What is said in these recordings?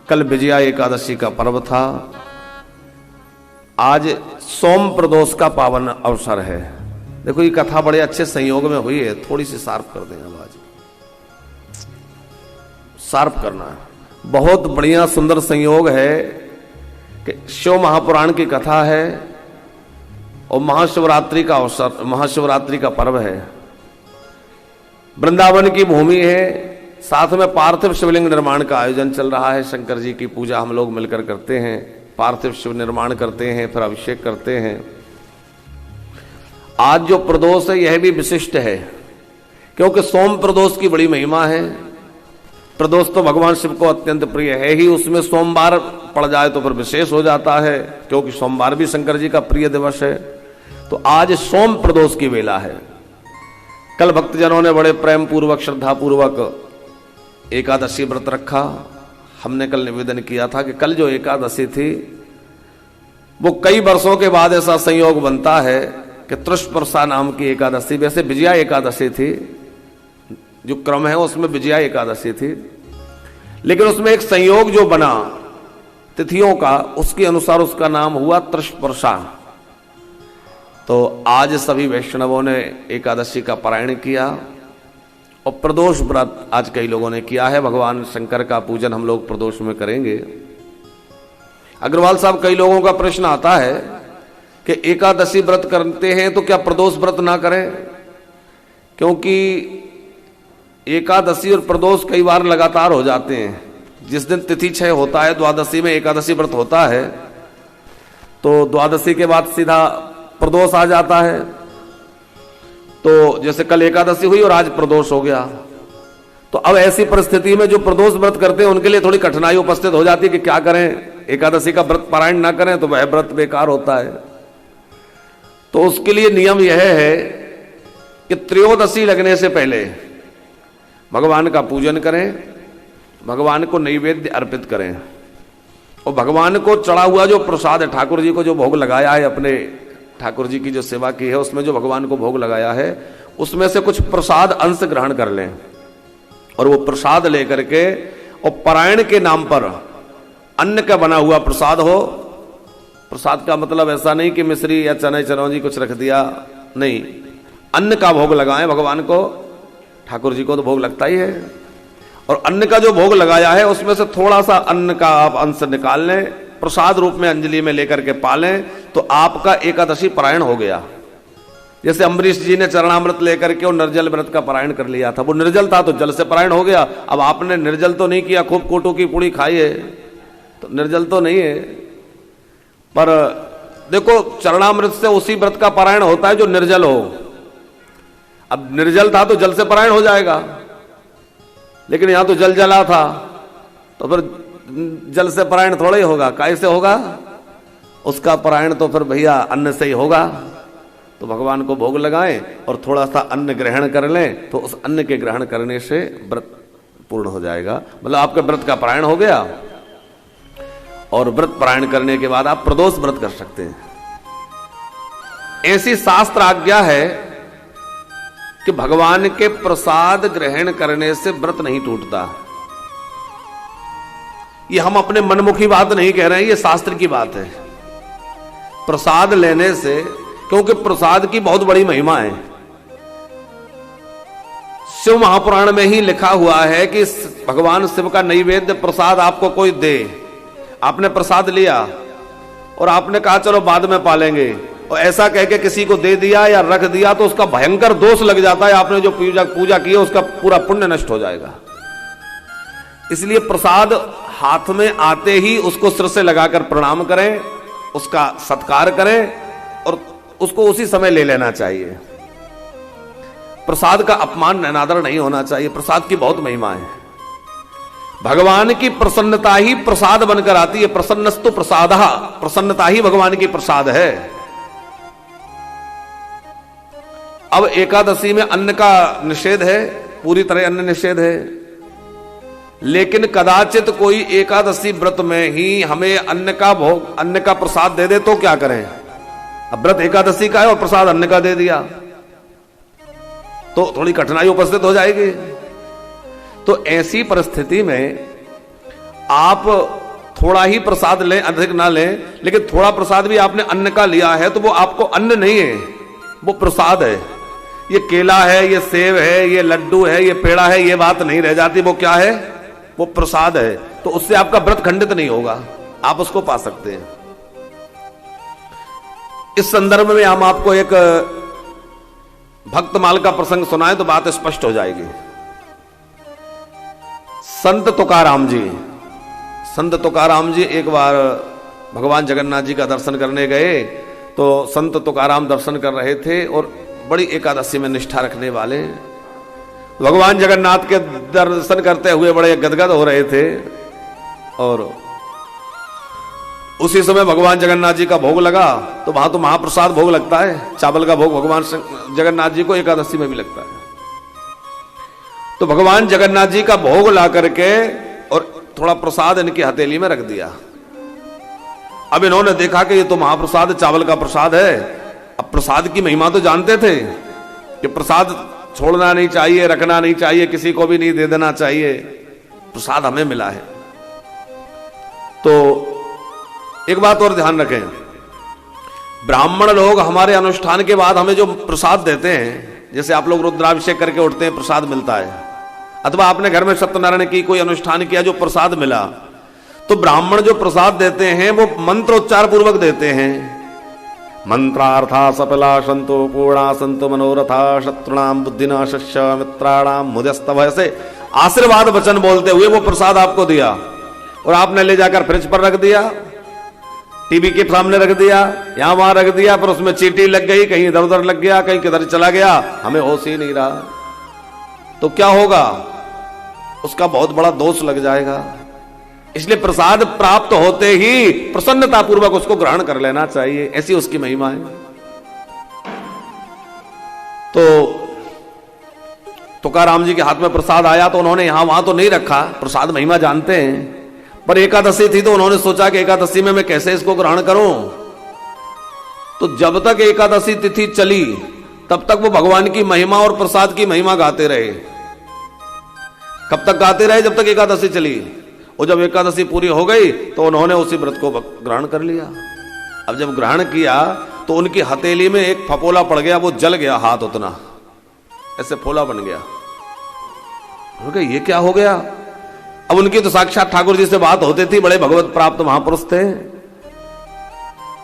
कल विजया एकादशी का पर्व था। आज सोम प्रदोष का पावन अवसर है। देखो ये कथा बड़े अच्छे संयोग में हुई है। थोड़ी सी शार्प कर दें आवाज, शार्प करना है। बहुत बढ़िया सुंदर संयोग है कि शिव महापुराण की कथा है और महाशिवरात्रि का अवसर, महाशिवरात्रि का पर्व है। वृंदावन की भूमि है, साथ में पार्थिव शिवलिंग निर्माण का आयोजन चल रहा है। शंकर जी की पूजा हम लोग मिलकर करते हैं, पार्थिव शिव निर्माण करते हैं, फिर अभिषेक करते हैं। आज जो प्रदोष है यह भी विशिष्ट है, क्योंकि सोम प्रदोष की बड़ी महिमा है। प्रदोष तो भगवान शिव को अत्यंत प्रिय है ही, उसमें सोमवार पड़ जाए तो फिर विशेष हो जाता है, क्योंकि सोमवार भी शंकर जी का प्रिय दिवस है। तो आज सोम प्रदोष की वेला है। कल भक्तजनों ने बड़े प्रेम पूर्वक, श्रद्धा पूर्वक एकादशी व्रत रखा। हमने कल निवेदन किया था कि कल जो एकादशी थी वो कई वर्षों के बाद ऐसा संयोग बनता है कि तृष्पर्शा नाम की एकादशी, वैसे विजया एकादशी थी, जो क्रम है उसमें विजया एकादशी थी, लेकिन उसमें एक संयोग जो बना तिथियों का, उसके अनुसार उसका नाम हुआ तृष्पर्शा। तो आज सभी वैष्णवों ने एकादशी का पारायण किया और प्रदोष व्रत आज कई लोगों ने किया है। भगवान शंकर का पूजन हम लोग प्रदोष में करेंगे। अग्रवाल साहब, कई लोगों का प्रश्न आता है कि एकादशी व्रत करते हैं तो क्या प्रदोष व्रत ना करें, क्योंकि एकादशी और प्रदोष कई बार लगातार हो जाते हैं। जिस दिन तिथि क्षय होता है, द्वादशी में एकादशी व्रत होता है, तो द्वादशी के बाद सीधा प्रदोष आ जाता है। तो जैसे कल एकादशी हुई और आज प्रदोष हो गया, तो अब ऐसी परिस्थिति में जो प्रदोष व्रत करते हैं उनके लिए थोड़ी कठिनाई उपस्थित हो जाती है कि क्या करें, एकादशी का व्रत पारायण ना करें तो वह व्रत बेकार होता है। तो उसके लिए नियम यह है कि त्रयोदशी लगने से पहले भगवान का पूजन करें, भगवान को नैवेद्य अर्पित करें और भगवान को चढ़ा हुआ जो प्रसाद है, ठाकुर जी को जो भोग लगाया है, अपने ठाकुर जी की जो सेवा की है उसमें जो भगवान को भोग लगाया है उसमें से कुछ प्रसाद अंश ग्रहण कर लें और वो प्रसाद लेकर के, और पारायण के नाम पर अन्न का बना हुआ प्रसाद हो। प्रसाद का मतलब ऐसा नहीं कि मिश्री या चने चरौंजी कुछ रख दिया, नहीं, अन्न का भोग लगाएं भगवान को। ठाकुर जी को तो भोग लगता ही है, और अन्न का जो भोग लगाया है उसमें से थोड़ा सा अन्न का आप अंश निकाल लें, प्रसाद रूप में अंजलि में लेकर के पालें, तो आपका एकादशी पारायण हो गया। जैसे अम्बरीश जी ने चरणामृत लेकर के और निर्जल व्रत का पारायण कर लिया था, वो निर्जल था तो जल से पारायण हो गया। अब आपने निर्जल तो नहीं किया, खूब कोटो की पूड़ी खाई है, तो निर्जल तो नहीं है। पर देखो, चरणामृत से उसी व्रत का पारायण होता है जो निर्जल हो। अब निर्जल था तो जल से पारायण हो जाएगा, लेकिन यहां तो जल जला था, तो फिर जल से पारायण थोड़ा ही होगा, कैसे होगा उसका पारायण? तो फिर भैया अन्न से ही होगा। तो भगवान को भोग लगाएं और थोड़ा सा अन्न ग्रहण कर लें, तो उस अन्न के ग्रहण करने से व्रत पूर्ण हो जाएगा, मतलब आपके व्रत का पारायण हो गया। और व्रत पारायण करने के बाद आप प्रदोष व्रत कर सकते हैं। ऐसी शास्त्र आज्ञा है कि भगवान के प्रसाद ग्रहण करने से व्रत नहीं टूटता। ये हम अपने मनमुखी बात नहीं कह रहे हैं, ये शास्त्र की बात है। प्रसाद लेने से, क्योंकि प्रसाद की बहुत बड़ी महिमा है। शिव महापुराण में ही लिखा हुआ है कि भगवान शिव का नैवेद्य प्रसाद आपको कोई दे, आपने प्रसाद लिया और आपने कहा चलो बाद में पालेंगे, और ऐसा कह के किसी को दे दिया या रख दिया तो उसका भयंकर दोष लग जाता है। आपने जो पूजा की है उसका पूरा पुण्य नष्ट हो जाएगा। इसलिए प्रसाद हाथ में आते ही उसको सिर से लगाकर प्रणाम करें, उसका सत्कार करें और उसको उसी समय ले लेना चाहिए। प्रसाद का अपमान अनादर नहीं होना चाहिए। प्रसाद की बहुत महिमा है। भगवान की प्रसन्नता ही प्रसाद बनकर आती है। प्रसन्नस्तु प्रसादः, प्रसन्नता ही भगवान की प्रसाद है। अब एकादशी में अन्न का निषेध है, पूरी तरह अन्न निषेध है, लेकिन कदाचित कोई एकादशी व्रत में ही हमें अन्न का भोग, अन्न का प्रसाद दे दे तो क्या करें? अब व्रत एकादशी का है और प्रसाद अन्न का दे दिया तो थोड़ी कठिनाई उपस्थित हो जाएगी। तो ऐसी परिस्थिति में आप थोड़ा ही प्रसाद लें, अधिक ना लें, लेकिन थोड़ा प्रसाद भी आपने अन्न का लिया है तो वो आपको अन्न नहीं है, वो प्रसाद है। ये केला है, ये सेब है, ये लड्डू है, ये पेड़ा है, ये बात नहीं रह जाती। वो क्या है? वो प्रसाद है। तो उससे आपका व्रत खंडित नहीं होगा, आप उसको पा सकते हैं। इस संदर्भ में हम आपको एक भक्तमाल का प्रसंग सुनाएं तो बात स्पष्ट हो जाएगी। संत तुकाराम जी एक बार भगवान जगन्नाथ जी का दर्शन करने गए तो संत तुकाराम दर्शन कर रहे थे और बड़ी एकादशी में निष्ठा रखने वाले भगवान जगन्नाथ के दर्शन करते हुए बड़े गदगद हो रहे थे। और उसी समय भगवान जगन्नाथ जी का भोग लगा तो वहां तो महाप्रसाद भोग लगता है, चावल का भोग भगवान जगन्नाथ जी को एकादशी में भी लगता है। तो भगवान जगन्नाथ जी का भोग ला करके और थोड़ा प्रसाद इनकी हथेली में रख दिया। अब इन्होंने देखा कि ये तो महाप्रसाद चावल का प्रसाद है। अब प्रसाद की महिमा तो जानते थे कि प्रसाद छोड़ना नहीं चाहिए, रखना नहीं चाहिए, किसी को भी नहीं दे देना चाहिए, प्रसाद हमें मिला है। तो एक बात और ध्यान रखें, ब्राह्मण लोग हमारे अनुष्ठान के बाद हमें जो प्रसाद देते हैं, जैसे आप लोग रुद्राभिषेक करके उठते हैं प्रसाद मिलता है, अथवा आपने घर में सत्यनारायण की कोई अनुष्ठान किया जो प्रसाद मिला, तो ब्राह्मण जो प्रसाद देते हैं वो मंत्रोच्चार पूर्वक देते हैं। मंत्रार्था सफला संतो पूर्णा संतो मनोरथा शत्रुणाम बुद्धिनाशस्य मित्राणाम मुदस्तव, ऐसे आशीर्वाद वचन बोलते हुए वो प्रसाद आपको दिया और आपने ले जाकर फ्रिज पर रख दिया, टीवी के सामने रख दिया, यहां वहां रख दिया, पर उसमें चींटी लग गई, कहीं इधर उधर लग गया, कहीं किधर चला गया, हमें होश ही नहीं रहा। तो क्या होगा? उसका बहुत बड़ा दोष लग जाएगा। इसलिए प्रसाद प्राप्त होते ही प्रसन्नता पूर्वक उसको ग्रहण कर लेना चाहिए, ऐसी उसकी महिमा है। तो तुकाराम जी के हाथ में प्रसाद आया तो उन्होंने यहां वहां तो नहीं रखा, प्रसाद महिमा जानते हैं, पर एकादशी थी तो उन्होंने सोचा कि एकादशी में मैं कैसे इसको ग्रहण करूं। तो जब तक एकादशी तिथि चली तब तक वो भगवान की महिमा और प्रसाद की महिमा गाते रहे। कब तक गाते रहे? जब तक एकादशी चली। और जब एकादशी पूरी हो गई तो उन्होंने उसी व्रत को ग्रहण कर लिया। अब जब ग्रहण किया तो उनकी हथेली में एक फपोला पड़ गया, वो जल गया, हाथ उतना ऐसे फोला बन गया। ये क्या हो गया? अब उनकी तो साक्षात ठाकुर जी से बात होती थी, बड़े भगवत प्राप्त महापुरुष थे।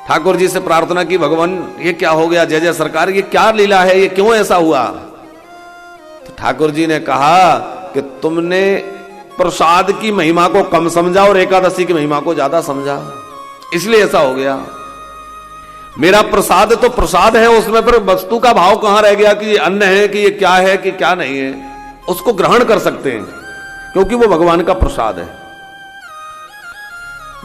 ठाकुर जी से प्रार्थना की, भगवान ये क्या हो गया, जय जय सरकार, ये क्या लीला है, ये क्यों ऐसा हुआ? तो ठाकुर जी ने कहा कि तुमने प्रसाद की महिमा को कम समझा और एकादशी की महिमा को ज्यादा समझा, इसलिए ऐसा हो गया। मेरा प्रसाद तो प्रसाद है, उसमें पर वस्तु का भाव कहां रह गया कि ये अन्न है कि ये क्या है कि क्या नहीं है। उसको ग्रहण कर सकते हैं क्योंकि वो भगवान का प्रसाद है।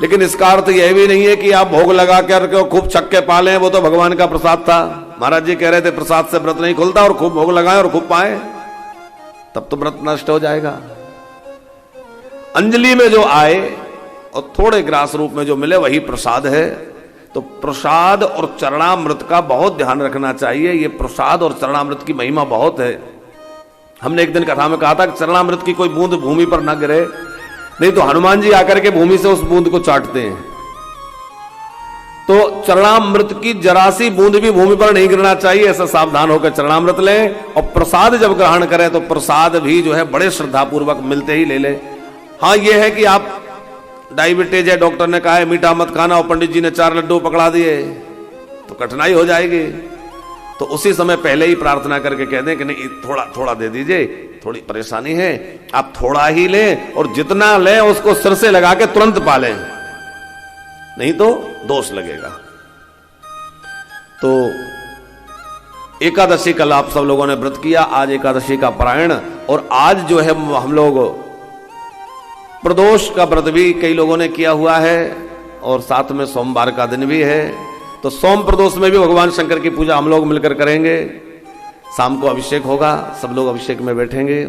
लेकिन इसका अर्थ यह भी नहीं है कि आप भोग लगा कर खूब छक्के पालें, वो तो भगवान का प्रसाद था। महाराज जी कह रहे थे प्रसाद से व्रत नहीं खुलता, और खूब भोग लगाएं और खूब पाएं, तब तो व्रत नष्ट हो जाएगा। अंजलि में जो आए और थोड़े ग्रास रूप में जो मिले वही प्रसाद है। तो प्रसाद और चरणामृत का बहुत ध्यान रखना चाहिए। ये प्रसाद और चरणामृत की महिमा बहुत है। हमने एक दिन कथा में कहा था कि चरणामृत की कोई बूंद भूमि पर न गिरे, नहीं तो हनुमान जी आकर के भूमि से उस बूंद को चाटते हैं। तो चरणामृत की जरासी बूंद भी भूमि पर नहीं गिरना चाहिए, ऐसा सावधान होकर चरणामृत लें। और प्रसाद जब ग्रहण करें तो प्रसाद भी जो है बड़े श्रद्धापूर्वक मिलते ही ले लें। हाँ, यह है कि आप डायबिटीज है, डॉक्टर ने कहा है मीठा मत खाना, और पंडित जी ने 4 लड्डू पकड़ा दिए तो कठिनाई हो जाएगी। तो उसी समय पहले ही प्रार्थना करके कह दें कि नहीं थोड़ा थोड़ा दे दीजिए, थोड़ी परेशानी है, आप थोड़ा ही लें और जितना लें उसको सिर से लगा के तुरंत पालें, नहीं तो दोष लगेगा। तो एकादशी कल आप सब लोगों ने व्रत किया, आज एकादशी का पारायण, और आज जो है हम लोग प्रदोष का व्रत भी कई लोगों ने किया हुआ है, और साथ में सोमवार का दिन भी है। तो सोम प्रदोष में भी भगवान शंकर की पूजा हम लोग मिलकर करेंगे। शाम को अभिषेक होगा, सब लोग अभिषेक में बैठेंगे।